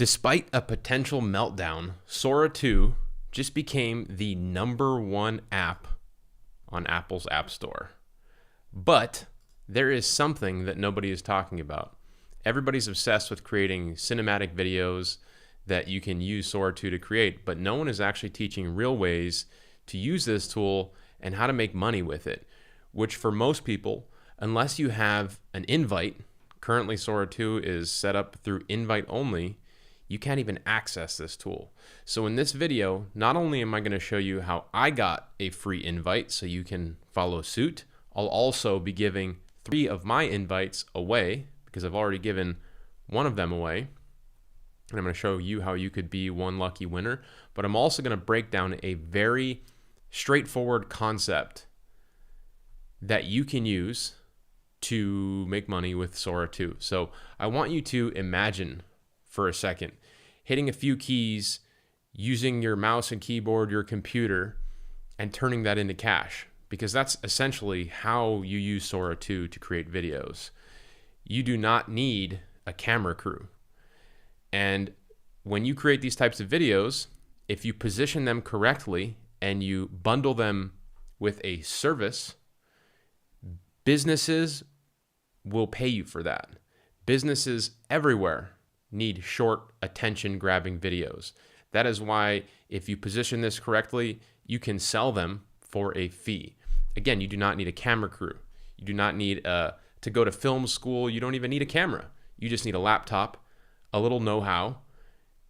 Despite a potential meltdown, Sora 2 just became the #1 app on Apple's App Store. But there is something that nobody is talking about. Everybody's obsessed with creating cinematic videos that you can use Sora 2 to create, but no one is actually teaching real ways to use this tool and how to make money with it, which for most people, unless you have an invite, currently Sora 2 is set up through invite only, you can't even access this tool. So in this video, not only am I going to show you how I got a free invite so you can follow suit, I'll also be giving 3 of my invites away because I've already given 1 of them away. And I'm going to show you how you could be one lucky winner. But I'm also going to break down a very straightforward concept that you can use to make money with Sora 2. So I want you to imagine for a second hitting a few keys, using your mouse and keyboard, your computer, and turning that into cash, because that's essentially how you use Sora 2 to create videos. You do not need a camera crew. And when you create these types of videos, if you position them correctly and you bundle them with a service, businesses will pay you for that. Businesses everywhere need short, attention-grabbing videos. That is why if you position this correctly, you can sell them for a fee. Again, you do not need a camera crew. You do not need to go to film school. You don't even need a camera. You just need a laptop, a little know-how,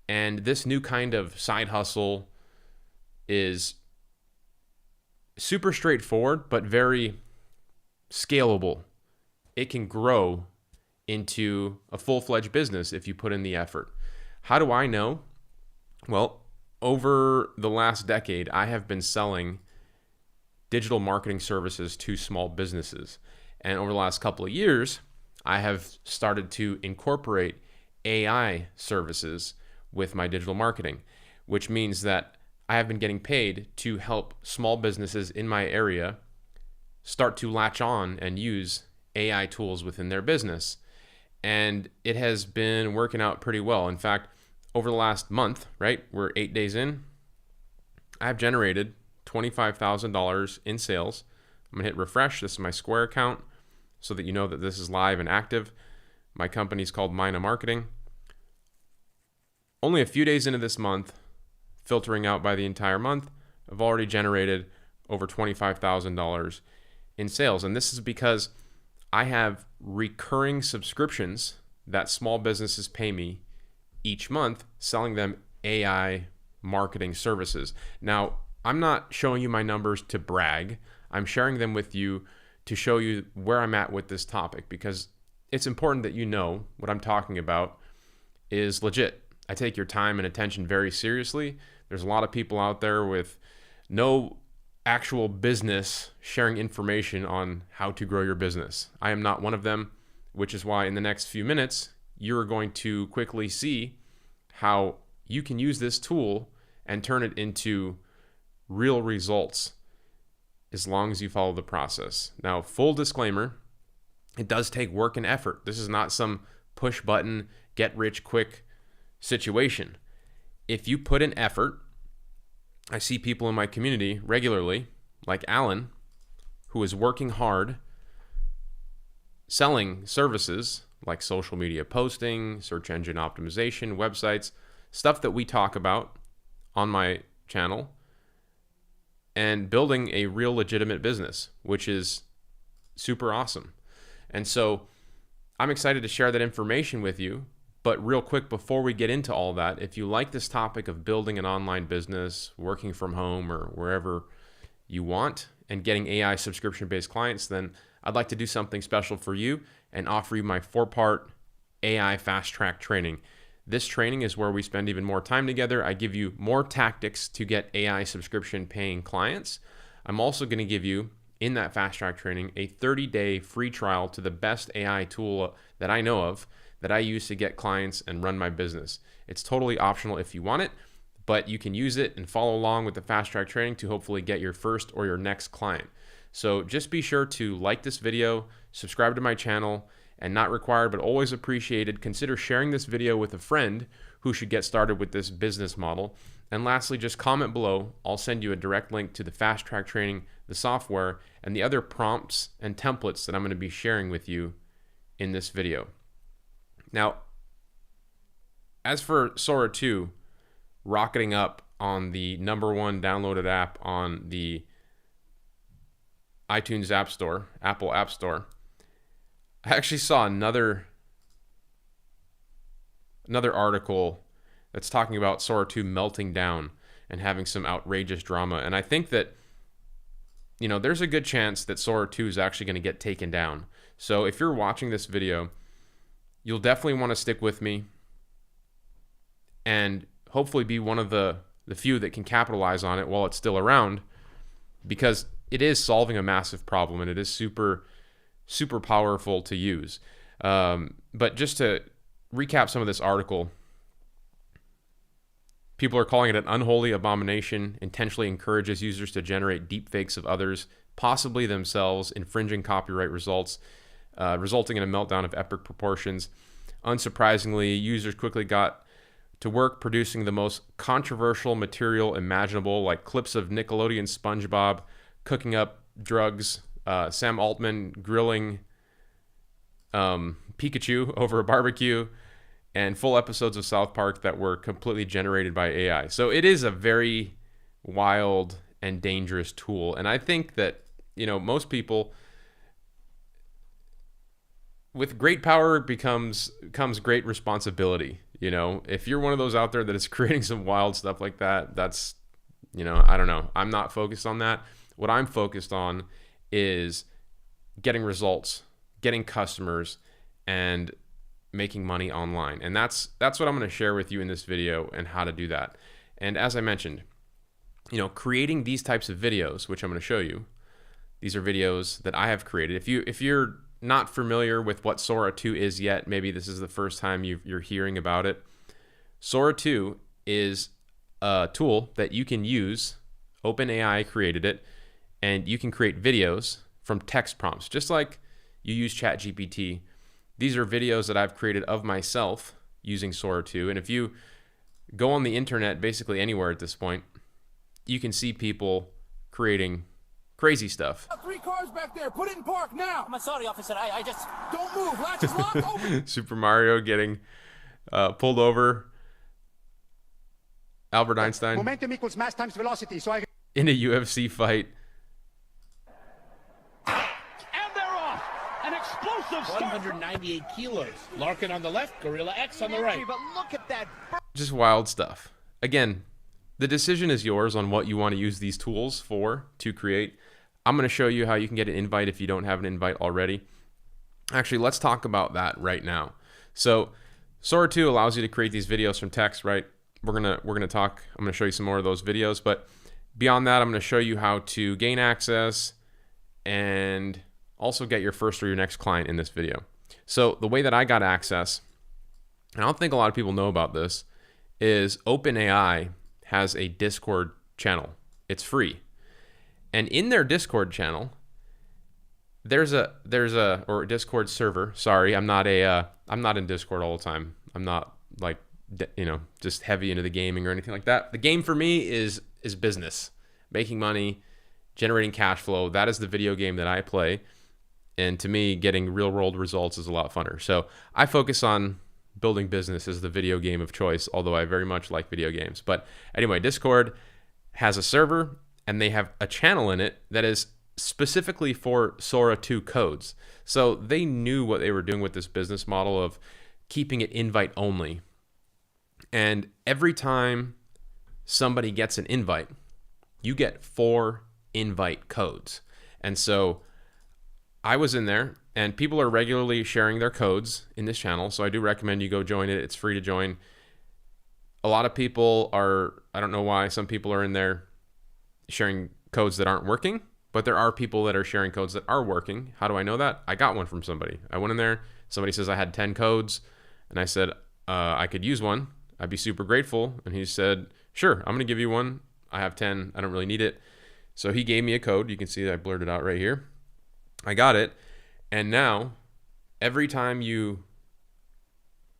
and this new kind of side hustle is super straightforward, but very scalable. It can grow into a full-fledged business if you put in the effort. How do I know? Well, over the last decade, I have been selling digital marketing services to small businesses. And over the last couple of years, I have started to incorporate AI services with my digital marketing, which means that I have been getting paid to help small businesses in my area start to latch on and use AI tools within their business. And it has been working out pretty well. In fact, over the last month, right, we're 8 days in, I've generated $25,000 in sales. I'm gonna hit refresh. This is my Square account so that you know that this is live and active. My company is called Mina Marketing. Only a few days into this month, filtering out by the entire month, I've already generated over $25,000 in sales. And this is because I have recurring subscriptions that small businesses pay me each month, selling them AI marketing services. Now, I'm not showing you my numbers to brag. I'm sharing them with you to show you where I'm at with this topic, because it's important that you know what I'm talking about is legit. I take your time and attention very seriously. There's a lot of people out there with no actual business sharing information on how to grow your business. I am not one of them, which is why in the next few minutes, you're going to quickly see how you can use this tool and turn it into real results as long as you follow the process. Now, full disclaimer, it does take work and effort. This is not some push button, get rich quick situation. If you put in effort, I see people in my community regularly, like Alan, who is working hard, selling services like social media posting, search engine optimization, websites, stuff that we talk about on my channel, and building a real legitimate business, which is super awesome. And so I'm excited to share that information with you. But real quick, before we get into all that, if you like this topic of building an online business, working from home or wherever you want, and getting AI subscription-based clients, then I'd like to do something special for you and offer you my 4-part AI fast track training. This training is where we spend even more time together. I give you more tactics to get AI subscription paying clients. I'm also going to give you, in that fast track training, a 30-day free trial to the best AI tool that I know of that I use to get clients and run my business. It's totally optional if you want it, but you can use it and follow along with the fast track training to hopefully get your first or your next client. So just be sure to like this video, subscribe to my channel, and not required but always appreciated, consider sharing this video with a friend who should get started with this business model. And lastly, just comment below. I'll send you a direct link to the fast track training, the software, and the other prompts and templates that I'm going to be sharing with you in this video. Now, as for Sora 2 rocketing up on the #1 downloaded app on the iTunes App Store, Apple App Store, I actually saw another article that's talking about Sora 2 melting down and having some outrageous drama. And I think that, you know, there's a good chance that Sora 2 is actually going to get taken down. So if you're watching this video, you'll definitely want to stick with me and hopefully be one of the few that can capitalize on it while it's still around, because it is solving a massive problem and it is super, super powerful to use. But just to recap some of this article, people are calling it an unholy abomination, intentionally encourages users to generate deepfakes of others, possibly themselves, infringing copyright results, resulting in a meltdown of epic proportions. Unsurprisingly, users quickly got to work producing the most controversial material imaginable, like clips of Nickelodeon SpongeBob cooking up drugs, Sam Altman grilling Pikachu over a barbecue, and full episodes of South Park that were completely generated by AI. So it is a very wild and dangerous tool. And I think that, you know, most people, with great power comes great responsibility. You know, if you're one of those out there that is creating some wild stuff like that, that's, you know, I don't know. I'm not focused on that. What I'm focused on is getting results, getting customers, and making money online. And that's what I'm going to share with you in this video, and how to do that. And as I mentioned, you know, creating these types of videos, which I'm going to show you, these are videos that I have created. If you're not familiar with what Sora 2 is yet, maybe this is the first time you're hearing about it. Sora 2 is a tool that you can use. OpenAI created it, and you can create videos from text prompts, just like you use ChatGPT. These are videos that I've created of myself using Sora 2. And if you go on the internet, basically anywhere at this point, you can see people creating crazy stuff. 3 cars back there. Put it in park now. I'm sorry, officer. I just... Don't move. Latch is locked. Open. Super Mario getting pulled over. Albert Einstein Momentum equals mass times velocity. So I... in a UFC fight. And they're off. An explosive start. 198 kilos. Larkin on the left, Gorilla X on the right. But look at that. Just wild stuff. Again, the decision is yours on what you want to use these tools for to create. I'm going to show you how you can get an invite if you don't have an invite already. Actually, let's talk about that right now. So Sora 2 allows you to create these videos from text, right? We're gonna talk. I'm gonna show you some more of those videos, but beyond that, I'm gonna show you how to gain access and also get your first or your next client in this video. So the way that I got access, and I don't think a lot of people know about this, is OpenAI has a Discord channel. It's free. And in their Discord channel, there's a or Discord server. Sorry, I'm not in Discord all the time. I'm not like, you know, just heavy into the gaming or anything like that. The game for me is business, making money, generating cash flow. That is the video game that I play. And to me, getting real world results is a lot funner. So I focus on building business as the video game of choice, although I very much like video games. But anyway, Discord has a server, and they have a channel in it that is specifically for Sora 2 codes. So they knew what they were doing with this business model of keeping it invite only. And every time somebody gets an invite, you get 4 invite codes. And so I was in there, and people are regularly sharing their codes in this channel. So I do recommend you go join it. It's free to join. A lot of people are, I don't know why, some people are in there sharing codes that aren't working, but there are people that are sharing codes that are working. How do I know that? I got one from somebody. I went in there, somebody says I had 10 codes, and I said, I could use one. I'd be super grateful. And he said, sure, I'm going to give you one. I have 10. I don't really need it. So he gave me a code. You can see that I blurred it out right here. I got it. And now every time you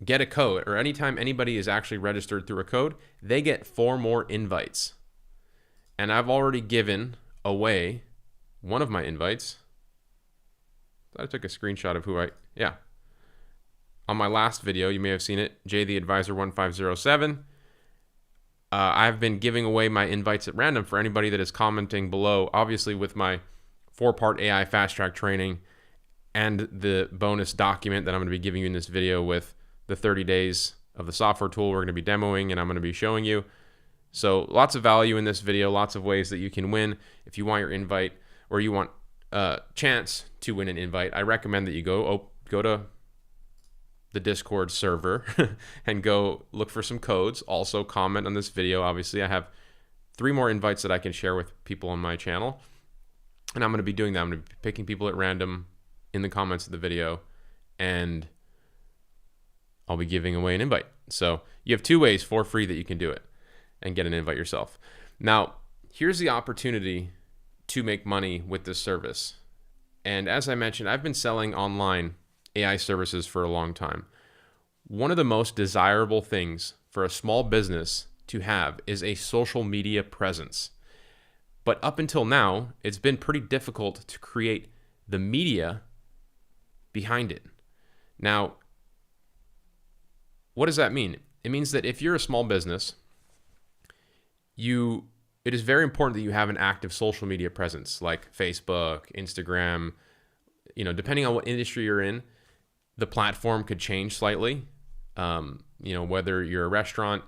get a code, or anytime anybody is actually registered through a code, they get 4 more invites. And I've already given away one of my invites. I took a screenshot of on my last video, you may have seen it, Jay the Advisor 1507. I've been giving away my invites at random for anybody that is commenting below, obviously with my 4-part AI fast track training and the bonus document that I'm going to be giving you in this video with the 30 days of the software tool we're going to be demoing and I'm going to be showing you. So lots of value in this video, lots of ways that you can win. If you want your invite or you want a chance to win an invite, I recommend that you go to the Discord server and go look for some codes. Also comment on this video. Obviously, I have 3 more invites that I can share with people on my channel. And I'm going to be doing that. I'm going to be picking people at random in the comments of the video, and I'll be giving away an invite. So you have 2 ways for free that you can do it and get an invite yourself. Now, here's the opportunity to make money with this service. And as I mentioned, I've been selling online AI services for a long time. One of the most desirable things for a small business to have is a social media presence. But up until now, it's been pretty difficult to create the media behind it. Now, what does that mean? It means that if you're a small business, it is very important that you have an active social media presence like Facebook, Instagram. Depending on what industry you're in, the platform could change slightly. Whether you're a restaurant,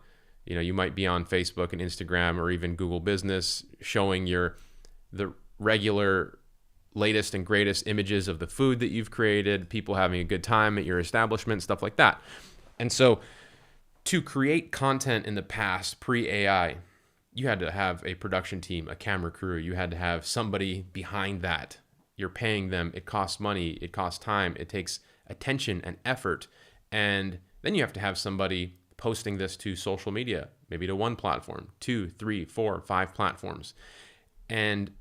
you might be on Facebook and Instagram or even Google Business showing the regular latest and greatest images of the food that you've created, people having a good time at your establishment, stuff like that. And so to create content in the past, pre-AI, you had to have a production team, a camera crew. You had to have somebody behind that. You're paying them. It costs money. It costs time. It takes attention and effort. And then you have to have somebody posting this to social media, maybe to 1 platform, 2, 3, 4, 5 platforms. And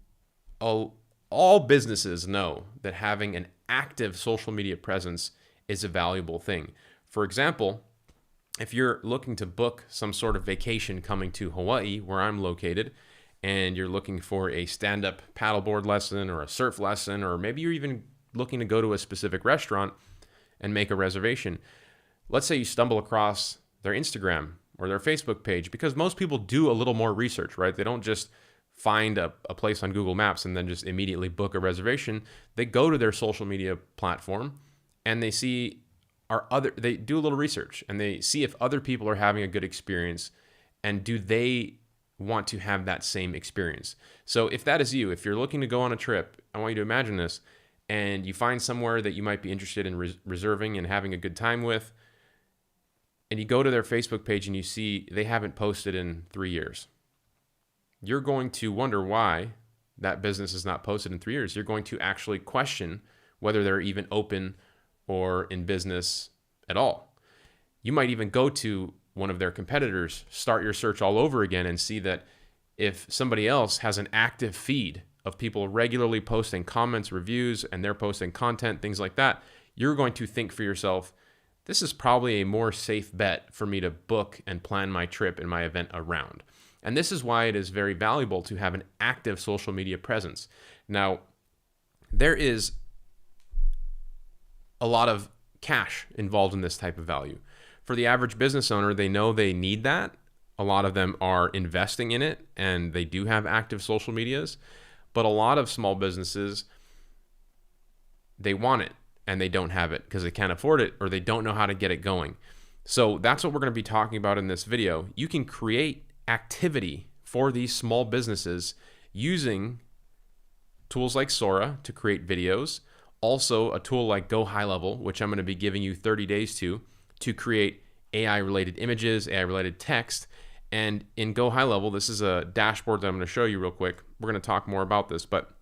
all businesses know that having an active social media presence is a valuable thing. For example, if you're looking to book some sort of vacation coming to Hawaii, where I'm located, and you're looking for a stand-up paddleboard lesson or a surf lesson, or maybe you're even looking to go to a specific restaurant and make a reservation. Let's say you stumble across their Instagram or their Facebook page, because most people do a little more research, right? They don't just find a place on Google Maps and then just immediately book a reservation. They go to their social media platform and they they do a little research and they see if other people are having a good experience and do they want to have that same experience. So if that is you, if you're looking to go on a trip, I want you to imagine this, and you find somewhere that you might be interested in reserving and having a good time with, and you go to their Facebook page and you see they haven't posted in 3 years. You're going to wonder why that business is not posted in 3 years. You're going to actually question whether they're even open or in business at all. You might even go to one of their competitors, start your search all over again, and see that if somebody else has an active feed of people regularly posting comments, reviews, and they're posting content, things like that, you're going to think for yourself, this is probably a more safe bet for me to book and plan my trip and my event around. And this is why it is very valuable to have an active social media presence. Now, there is a lot of cash involved in this type of value. For the average business owner, they know they need that. A lot of them are investing in it, and they do have active social medias. But a lot of small businesses, they want it, and they don't have it because they can't afford it or they don't know how to get it going. So that's what we're going to be talking about in this video. You can create activity for these small businesses using tools like Sora to create videos. Also, a tool like Go High Level, which I'm going to be giving you 30 days to create AI-related images, AI-related text. And in Go High Level, this is a dashboard that I'm going to show you real quick. We're going to talk more about this, but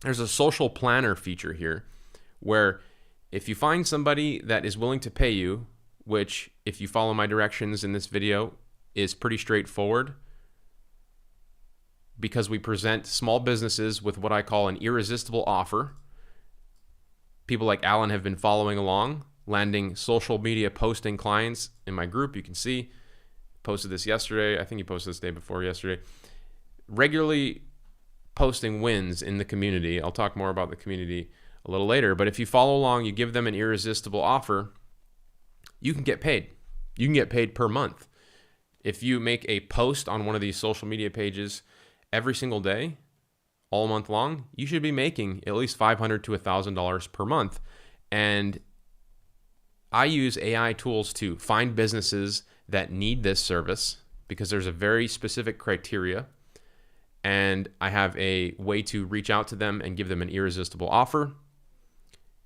there's a social planner feature here where if you find somebody that is willing to pay you, which if you follow my directions in this video is pretty straightforward, because we present small businesses with what I call an irresistible offer. People like Alan have been following along. landing social media posting clients in my group. You can see, posted this yesterday. I think you posted this day before yesterday. Regularly posting wins in the community. I'll talk more about the community a little later, but if you follow along, you give them an irresistible offer, you can get paid. You can get paid per month. If you make a post on one of these social media pages every single day, all month long, you should be making at least $500 to $1,000 per month. And I use AI tools to find businesses that need this service because there's a very specific criteria. And I have a way to reach out to them and give them an irresistible offer.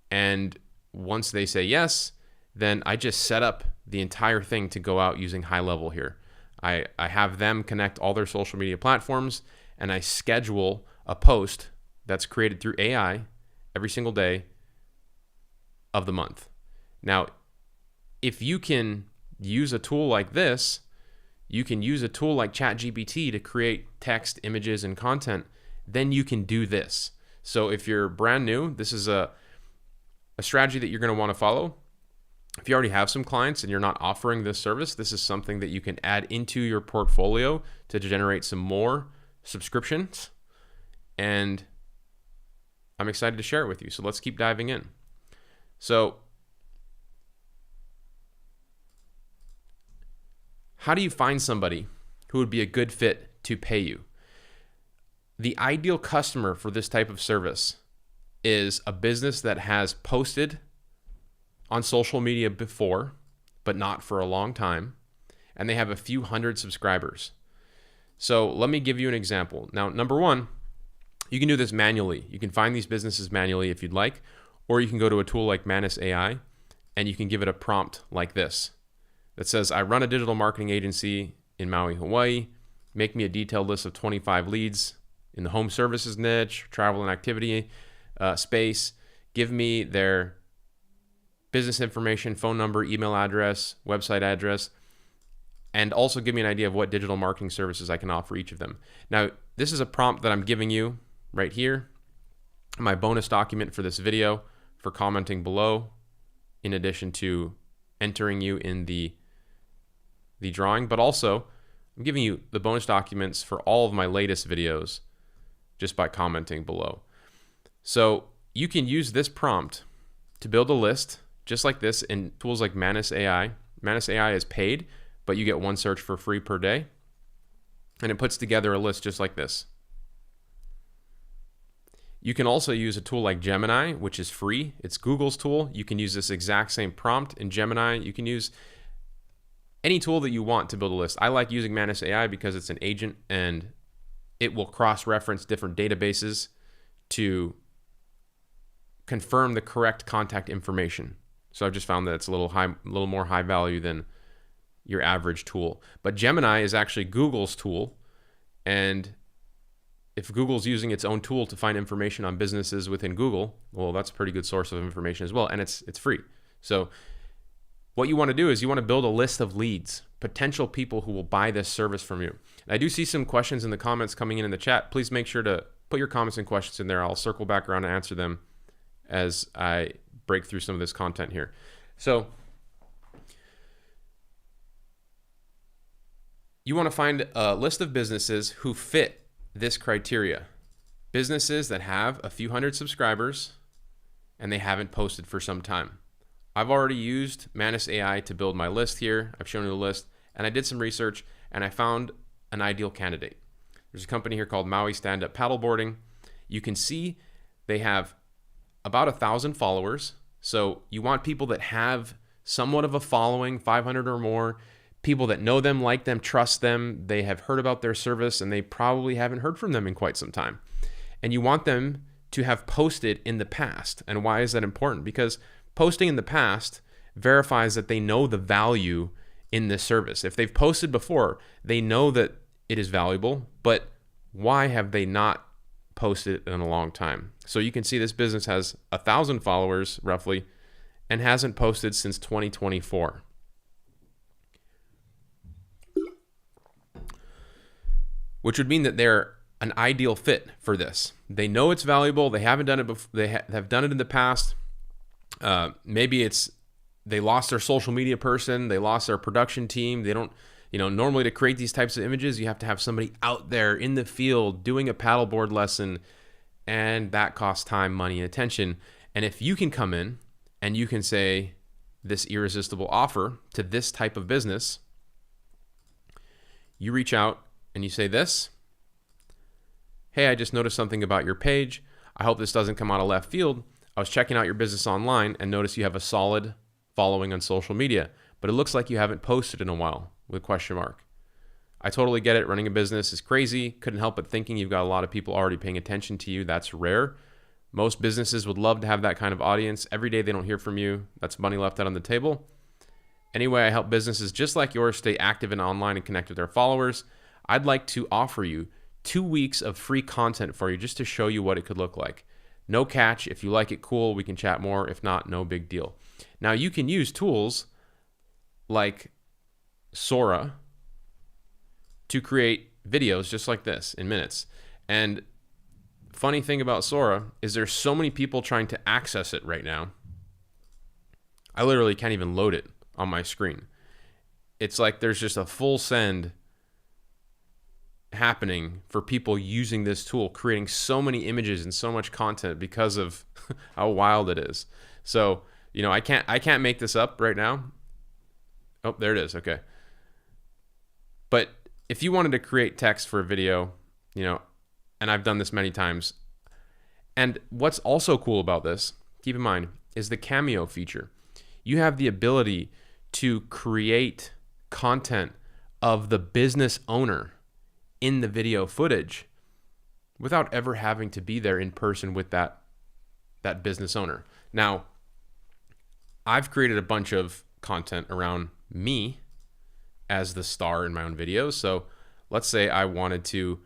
And once they say yes, then I just set up the entire thing to go out using high level here. I have them connect all their social media platforms, and I schedule a post that's created through AI every single day of the month. Now, if you can use a tool like this, you can use a tool like ChatGPT to create text, images, and content, then you can do this. So if you're brand new, this is a strategy that you're going to want to follow. If you already have some clients and you're not offering this service, this is something that you can add into your portfolio to generate some more subscriptions. And I'm excited to share it with you. So let's keep diving in. So how do you find somebody who would be a good fit to pay you? The ideal customer for this type of service is a business that has posted on social media before, but not for a long time, and they have a few hundred subscribers. So let me give you an example. Now, number one, you can do this manually. You can find these businesses manually if you'd like, or you can go to a tool like Manus AI, and you can give it a prompt like this that says, I run a digital marketing agency in Maui, Hawaii. Make me a detailed list of 25 leads in the home services niche, travel and activity space. Give me their business information, phone number, email address, website address, and also give me an idea of what digital marketing services I can offer each of them. Now, this is a prompt that I'm giving you right here, my bonus document for this video for commenting below, in addition to entering you in the drawing, but also I'm giving you the bonus documents for all of my latest videos just by commenting below. So you can use this prompt to build a list just like this in tools like Manus AI. Manus AI is paid, but you get one search for free per day. And it puts together a list just like this. You can also use a tool like Gemini, which is free. It's Google's tool. You can use this exact same prompt in Gemini. You can use any tool that you want to build a list. I like using Manus AI because it's an agent and it will cross-reference different databases to confirm the correct contact information. So I've just found that it's a little more high value than your average tool. But Gemini is actually Google's tool, and if Google's using its own tool to find information on businesses within Google, well, that's a pretty good source of information as well, and it's free. So what you want to do is you want to build a list of leads, potential people who will buy this service from you. And I do see some questions in the comments coming in the chat. Please make sure to put your comments and questions in there. I'll circle back around and answer them as I break through some of this content here. So you want to find a list of businesses who fit this criteria. Businesses that have a few hundred subscribers and they haven't posted for some time. I've already used Manus AI to build my list here. I've shown you the list, and I did some research and I found an ideal candidate. There's a company here called Maui Stand-Up Paddleboarding. You can see they have about 1,000 followers. So you want people that have somewhat of a following, 500 or more, people that know them, like them, trust them. They have heard about their service and they probably haven't heard from them in quite some time. And you want them to have posted in the past. And why is that important? Because posting in the past verifies that they know the value in this service. If they've posted before, they know that it is valuable, but why have they not posted in a long time? So you can see this business has 1,000 followers roughly and hasn't posted since 2024. Which would mean that they're an ideal fit for this. They know it's valuable. They haven't done it before. They have done it in the past. Maybe it's they lost their social media person, they lost their production team. They don't, normally to create these types of images, you have to have somebody out there in the field doing a paddleboard lesson, and that costs time, money, and attention. And if you can come in and you can say this irresistible offer to this type of business, you reach out and you say this: hey, I just noticed something about your page. I hope this doesn't come out of left field. I was checking out your business online and noticed you have a solid following on social media, but it looks like you haven't posted in a while with question mark. I totally get it. Running a business is crazy. Couldn't help but thinking you've got a lot of people already paying attention to you. That's rare. Most businesses would love to have that kind of audience. Every day they don't hear from you, that's money left out on the table. Anyway, I help businesses just like yours stay active and online and connect with their followers. I'd like to offer you 2 weeks of free content for you just to show you what it could look like. No catch. If you like it, cool, we can chat more. If not, no big deal. Now, you can use tools like Sora to create videos just like this in minutes. And funny thing about Sora is there's so many people trying to access it right now. I literally can't even load it on my screen. It's like there's just a full send happening for people using this tool, creating so many images and so much content because of how wild it is. So, I can't make this up right now. Oh, there it is. Okay. But if you wanted to create text for a video, and I've done this many times, and what's also cool about this, keep in mind, is the cameo feature. You have the ability to create content of the business owner in the video footage without ever having to be there in person with that business owner. Now, I've created a bunch of content around me as the star in my own videos. So let's say I wanted to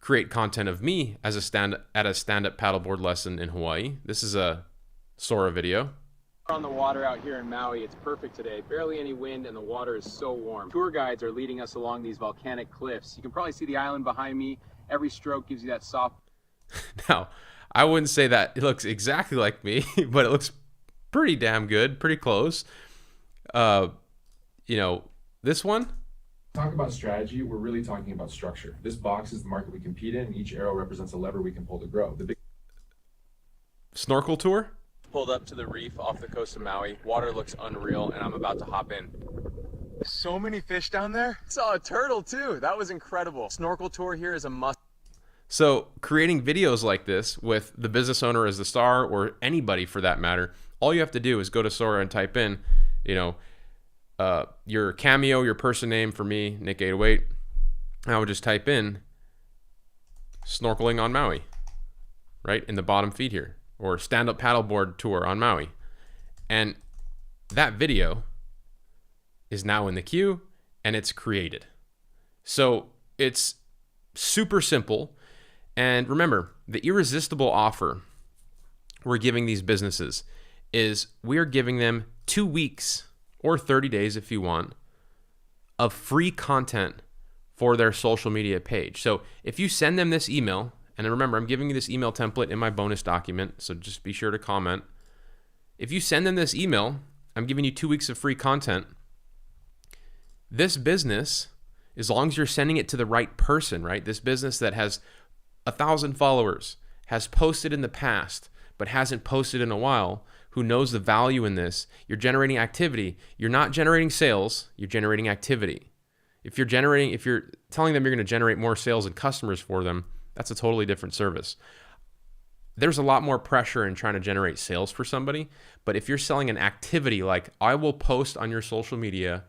create content of me as a stand-up paddleboard lesson in Hawaii. This is a Sora video. On the water out here in Maui, it's perfect today. Barely any wind and the water is so warm. Tour guides are leading us along these volcanic cliffs. You can probably see the island behind me. Every stroke gives you that soft. Now, I wouldn't say that it looks exactly like me, but it looks pretty damn good, pretty close. This one. Talk about strategy, we're really talking about structure. This box is the market we compete in, and each arrow represents a lever we can pull to grow. The big snorkel tour. Pulled up to the reef off the coast of Maui. Water looks unreal, and I'm about to hop in. So many fish down there. Saw a turtle too. That was incredible. Snorkel tour here is a must. So creating videos like this with the business owner as the star, or anybody for that matter, all you have to do is go to Sora and type in, your cameo, your person name. For me, Nick 808. I would just type in snorkeling on Maui, right in the bottom feed here, or stand-up paddleboard tour on Maui. And that video is now in the queue and it's created. So it's super simple. And remember, the irresistible offer we're giving these businesses is we're giving them 2 weeks or 30 days if you want of free content for their social media page. So if you send them this email, and remember, I'm giving you this email template in my bonus document, so just be sure to comment. If you send them this email, I'm giving you 2 weeks of free content. This business, as long as you're sending it to the right person, right? This business that has 1,000 followers, has posted in the past, but hasn't posted in a while, who knows the value in this, you're generating activity. You're not generating sales, you're generating activity. If you're telling them you're going to generate more sales and customers for them, that's a totally different service. There's a lot more pressure in trying to generate sales for somebody, but if you're selling an activity like I will post on your social media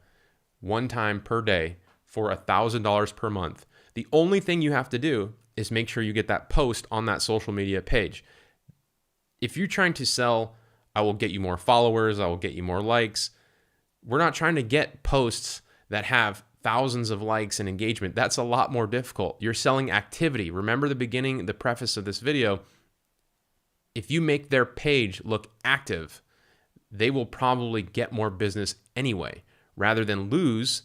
1 time per day for $1,000 per month, the only thing you have to do is make sure you get that post on that social media page. If you're trying to sell, I will get you more followers, I will get you more likes, we're not trying to get posts that have thousands of likes and engagement. That's a lot more difficult. You're selling activity. Remember the beginning, the preface of this video. If you make their page look active, they will probably get more business anyway, rather than lose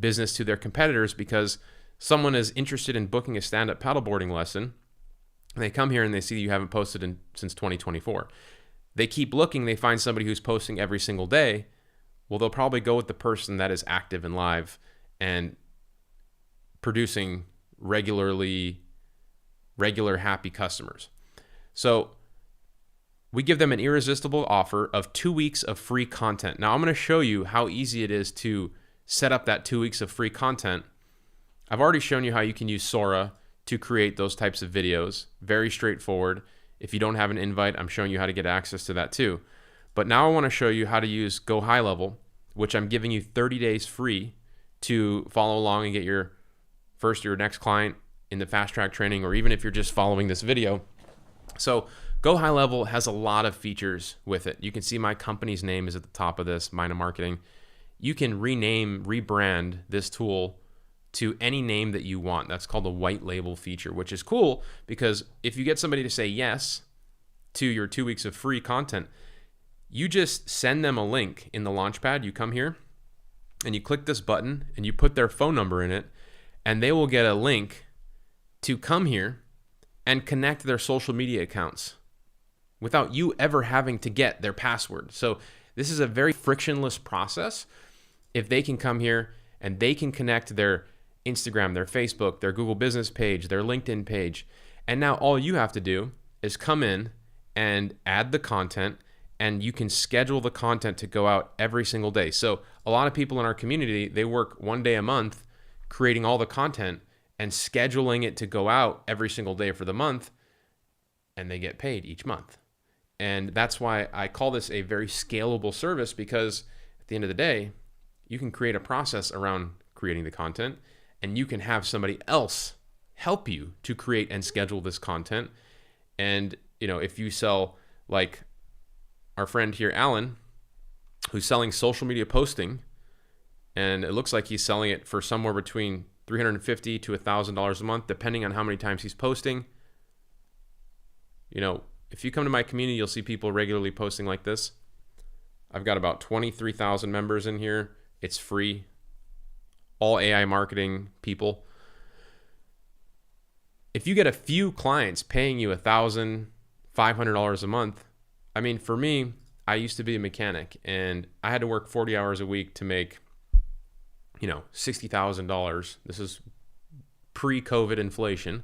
business to their competitors because someone is interested in booking a stand-up paddleboarding lesson. They come here and they see you haven't posted since 2024. they keep looking, they find somebody who's posting every single day. Well, they'll probably go with the person that is active and live and producing regular happy customers. So we give them an irresistible offer of 2 weeks of free content. Now I'm going to show you how easy it is to set up that 2 weeks of free content. I've already shown you how you can use Sora to create those types of videos. Very straightforward. If you don't have an invite, I'm showing you how to get access to that too. But now I want to show you how to use Go High Level, which I'm giving you 30 days free to follow along and get your next client in the fast track training, or even if you're just following this video. So Go High Level has a lot of features with it. You can see my company's name is at the top of this, Mina Marketing. You can rebrand this tool to any name that you want. That's called the white label feature, which is cool because if you get somebody to say yes to your 2 weeks of free content, you just send them a link in the Launchpad. You come here and you click this button and you put their phone number in it, and they will get a link to come here and connect their social media accounts without you ever having to get their password. So this is a very frictionless process. If they can come here and they can connect their Instagram, their Facebook, their Google business page, their LinkedIn page, and now all you have to do is come in and add the content, and you can schedule the content to go out every single day. So a lot of people in our community, they work 1 day a month creating all the content and scheduling it to go out every single day for the month, and they get paid each month. And that's why I call this a very scalable service, because at the end of the day, you can create a process around creating the content, and you can have somebody else help you to create and schedule this content. And, you know, if you sell, like our friend here, Alan, who's selling social media posting, and it looks like he's selling it for somewhere between $350 to $1,000 a month, depending on how many times he's posting. You know, if you come to my community, you'll see people regularly posting like this. I've got about 23,000 members in here. It's free. All AI marketing people. If you get a few clients paying you $1,500 a month, I mean, for me, I used to be a mechanic and I had to work 40 hours a week to make, you know, $60,000. This is pre-COVID inflation.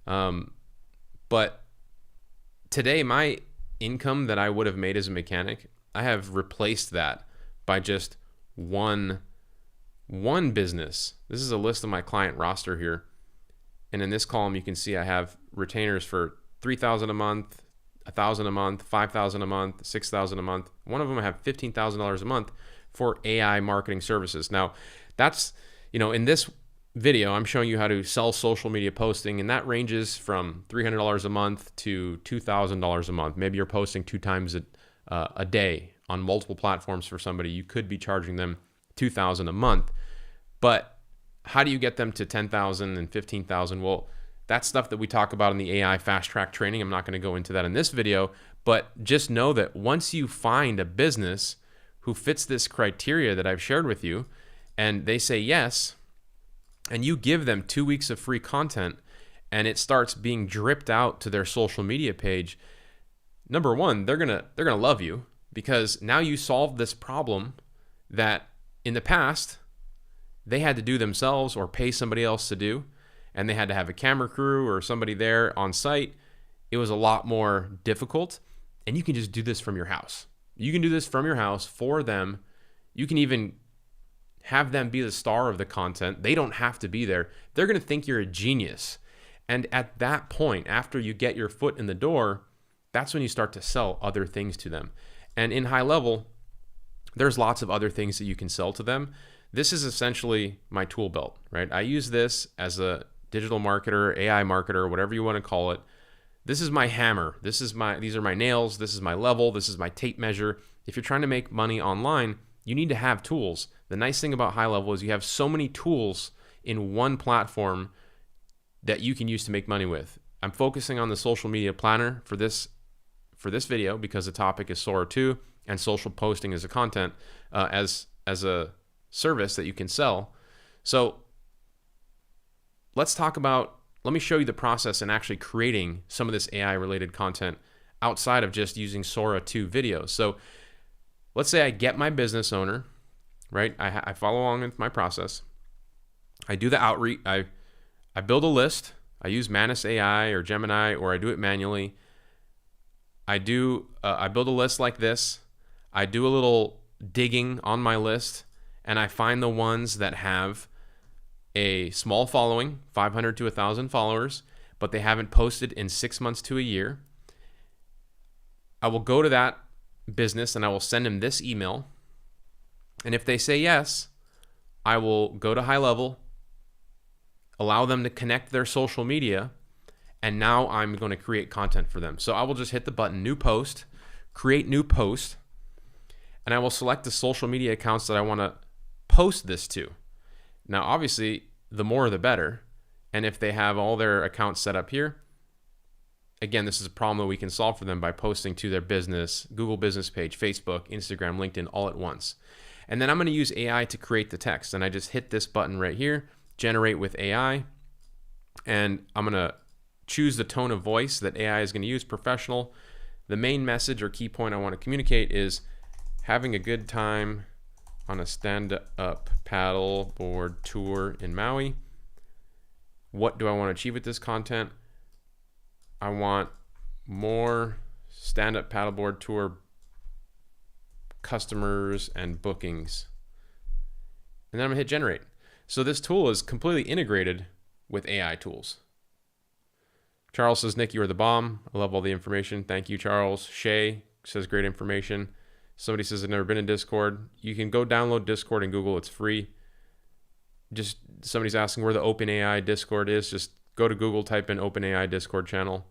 But today, my income that I would have made as a mechanic, I have replaced that by just one business. This is a list of my client roster here. And in this column, you can see I have retainers for $3,000 a month, $1,000 a month, $5,000 a month, $6,000 a month. One of them I have $15,000 a month for AI marketing services. Now, that's, you know, in this video, I'm showing you how to sell social media posting, and that ranges from $300 a month to $2,000 a month. Maybe you're posting 2 times a day on multiple platforms for somebody. You could be charging them $2,000 a month. But how do you get them to $10,000 and $15,000? Well, that's stuff that we talk about in the AI fast track training. I'm not going to go into that in this video, but just know that once you find a business who fits this criteria that I've shared with you, and they say yes, and you give them 2 weeks of free content, and it starts being dripped out to their social media page, number one, they're gonna love you, because now you solved this problem that in the past they had to do themselves or pay somebody else to do, and they had to have a camera crew or somebody there on site. It was a lot more difficult, and you can just do this from your house. You can do this from your house for them. You can even have them be the star of the content. They don't have to be there. They're going to think you're a genius. And at that point, after you get your foot in the door, that's when you start to sell other things to them. And in High Level, there's lots of other things that you can sell to them. This is essentially my tool belt, right? I use this as a digital marketer, AI marketer, whatever you want to call it. This is my hammer. These are my nails. This is my level. This is my tape measure. If you're trying to make money online, you need to have tools. The nice thing about High Level is you have so many tools in one platform that you can use to make money with. I'm focusing on the social media planner for this video because the topic is Sora 2 and social posting as a content as a service that you can sell. So let me show you the process in actually creating some of this AI related content outside of just using Sora 2 videos. So let's say I get my business owner, right? I follow along with my process. I do the outreach. I build a list. I use Manus AI or Gemini, or I do it manually. I build a list like this. I do a little digging on my list, and I find the ones that have a small following, 500 to 1,000 followers, but they haven't posted in 6 months to a year. I will go to that business and I will send them this email. And if they say yes, I will go to high level, allow them to connect their social media, and now I'm going to create content for them. So I will just hit the button, new post, create new post, and I will select the social media accounts that I want to post this to. Now, obviously, the more the better. And if they have all their accounts set up here, again, this is a problem that we can solve for them by posting to their business, Google business page, Facebook, Instagram, LinkedIn, all at once. And then I'm going to use AI to create the text. And I just hit this button right here, generate with AI. And I'm going to choose the tone of voice that AI is going to use, professional. The main message or key point I want to communicate is having a good time on a stand-up paddleboard tour in Maui. What do I want to achieve with this content? I want more stand-up paddleboard tour customers and bookings. And then I'm gonna hit generate. So this tool is completely integrated with AI tools. Charles says, Nick, you are the bomb. I love all the information. Thank you, Charles. Shay says, great information. Somebody says, I've never been in Discord. You can go download Discord in Google. It's free. Just somebody's asking where the OpenAI Discord is. Just go to Google, type in OpenAI Discord channel.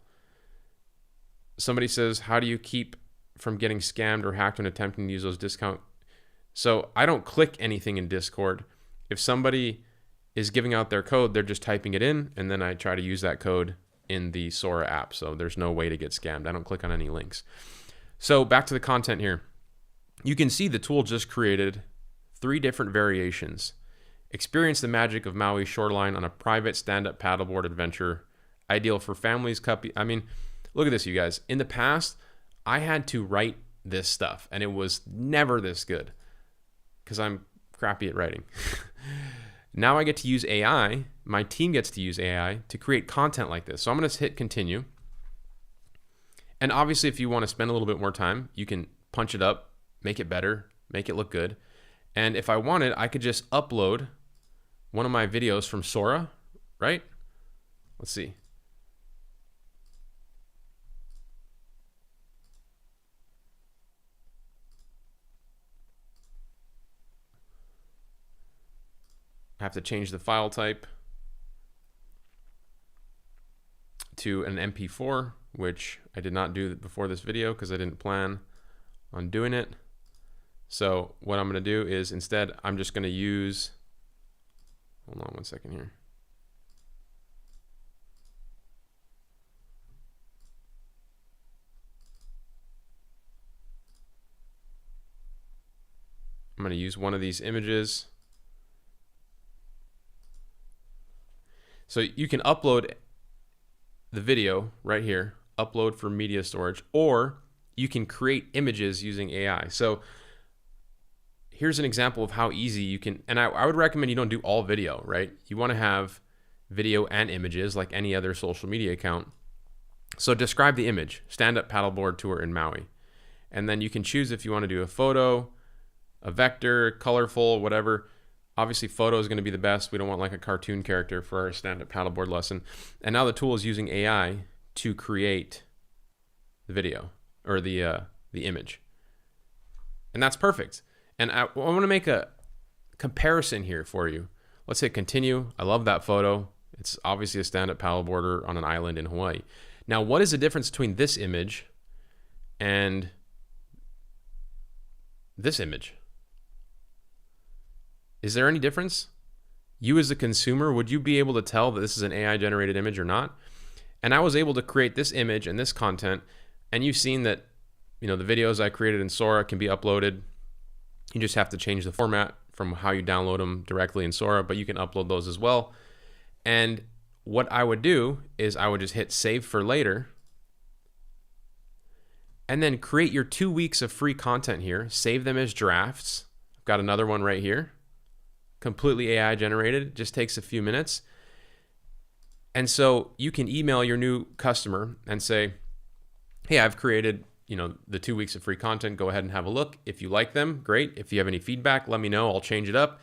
Somebody says, how do you keep from getting scammed or hacked when attempting to use those discounts? So I don't click anything in Discord. If somebody is giving out their code, they're just typing it in, and then I try to use that code in the Sora app. So there's no way to get scammed. I don't click on any links. So back to the content here. You can see the tool just created 3 different variations. Experience the magic of Maui shoreline on a private stand-up paddleboard adventure. Ideal for families, I mean, look at this, you guys. In the past, I had to write this stuff, and it was never this good because I'm crappy at writing. Now I get to use AI. My team gets to use AI to create content like this. So I'm going to hit continue. And obviously, if you want to spend a little bit more time, you can punch it up, make it better, make it look good. And if I wanted, I could just upload one of my videos from Sora, right? Let's see. I have to change the file type to an MP4, which I did not do before this video because I didn't plan on doing it. So what I'm going to do is instead, I'm just going to use, hold on one second here. I'm going to use one of these images. So you can upload the video right here, upload for media storage, or you can create images using AI. So here's an example of how easy you can, and I would recommend you don't do all video, right? You want to have video and images like any other social media account. So describe the image, stand-up paddleboard tour in Maui. And then you can choose if you want to do a photo, a vector, colorful, whatever. Obviously, photo is going to be the best. We don't want like a cartoon character for our stand-up paddleboard lesson. And now the tool is using AI to create the video or the image. And that's perfect. And I want to make a comparison here for you. Let's hit continue. I love that photo. It's obviously a stand-up paddleboarder on an island in Hawaii. Now, what is the difference between this image and this image? Is there any difference? You as a consumer, would you be able to tell that this is an AI generated image or not? And I was able to create this image and this content, and you've seen that, you know, the videos I created in Sora can be uploaded. You just have to change the format from how you download them directly in Sora, but you can upload those as well. And what I would do is I would just hit save for later. and then create your 2 weeks of free content here. Save them as drafts. I've got another one right here, completely AI generated. Just takes a few minutes. And so you can email your new customer and say, hey, I've created, the 2 weeks of free content. Go ahead and have a look. If you like them, great. If you have any feedback, let me know. I'll change it up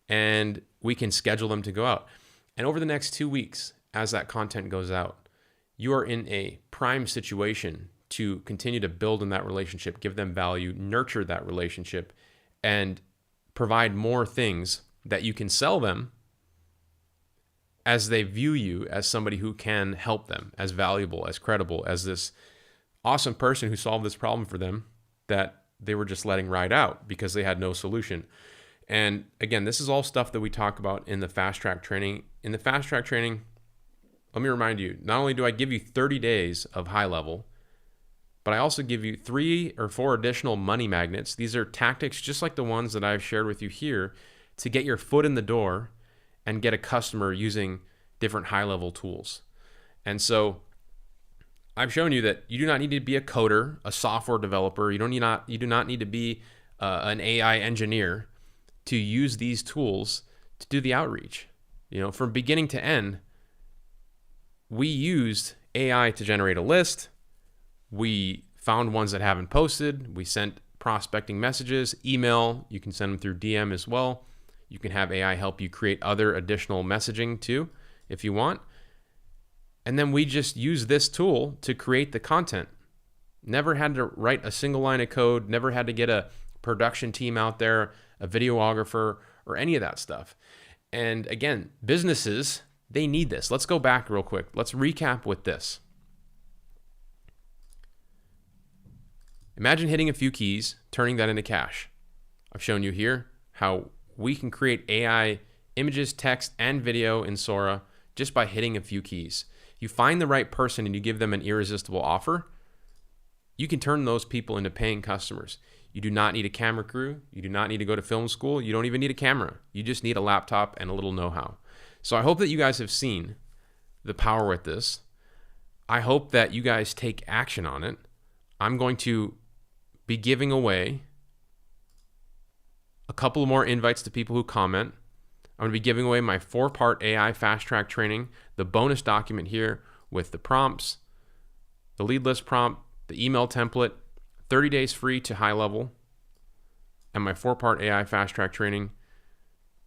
and we can schedule them to go out. And over the next 2 weeks, as that content goes out, you are in a prime situation to continue to build in that relationship, give them value, nurture that relationship, and provide more things that you can sell them as they view you as somebody who can help them, as valuable, as credible, as this awesome person who solved this problem for them that they were just letting ride out because they had no solution. And again, this is all stuff that we talk about in the fast track training. In the fast track training, let me remind you, not only do I give you 30 days of high level, but I also give you 3 or 4 additional money magnets. These are tactics just like the ones that I've shared with you here to get your foot in the door and get a customer using different high level tools. And so I've shown you that you do not need to be a coder, a software developer. You do not need to be an AI engineer to use these tools to do the outreach. From beginning to end, we used AI to generate a list. We found ones that haven't posted. We sent prospecting messages, email. You can send them through DM as well. You can have AI help you create other additional messaging too, if you want. And then we just use this tool to create the content. Never had to write a single line of code, never had to get a production team out there, a videographer, or any of that stuff. And again, businesses, they need this. Let's go back real quick. Let's recap with this. Imagine hitting a few keys, turning that into cash. I've shown you here how we can create AI images, text, and video in Sora just by hitting a few keys. You find the right person and you give them an irresistible offer, you can turn those people into paying customers. You do not need a camera crew. You do not need to go to film school. You don't even need a camera. You just need a laptop and a little know-how. So I hope that you guys have seen the power with this. I hope that you guys take action on it. I'm going to be giving away a couple more invites to people who comment. I'm going to be giving away my 4-part AI fast track training, the bonus document here with the prompts, the lead list prompt, the email template, 30 days free to high level, and my 4-part AI fast track training.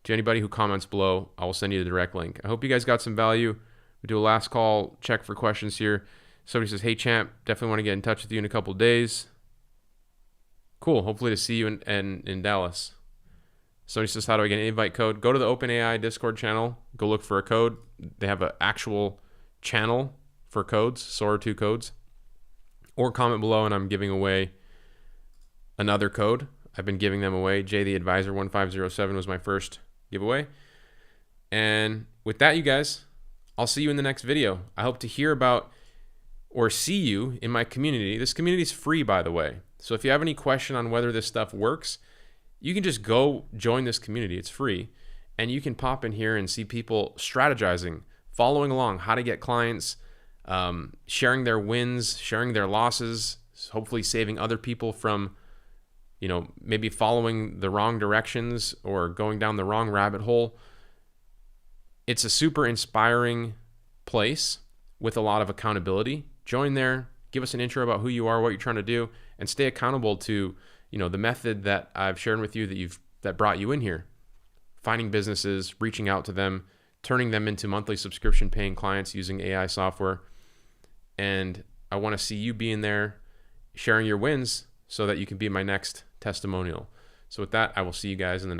To anybody who comments below, I will send you the direct link. I hope you guys got some value. We do a last call, check for questions here. Somebody says, hey champ, definitely want to get in touch with you in a couple of days. Cool, hopefully to see you in Dallas. Somebody says, how do I get an invite code? Go to the OpenAI Discord channel. Go look for a code. They have an actual channel for codes, Sora 2 codes. Or comment below and I'm giving away another code. I've been giving them away. Jay the Advisor 1507 was my first giveaway. And with that, you guys, I'll see you in the next video. I hope to hear about or see you in my community. This community is free, by the way. So if you have any question on whether this stuff works, you can just go join this community. It's free. And you can pop in here and see people strategizing, following along, how to get clients, sharing their wins, sharing their losses, hopefully saving other people from, maybe following the wrong directions or going down the wrong rabbit hole. It's a super inspiring place with a lot of accountability. Join there, give us an intro about who you are, what you're trying to do, and stay accountable to the method that I've shared with you that brought you in here. Finding businesses, reaching out to them, turning them into monthly subscription paying clients using AI software. And I want to see you being there, sharing your wins so that you can be my next testimonial. So with that, I will see you guys in the next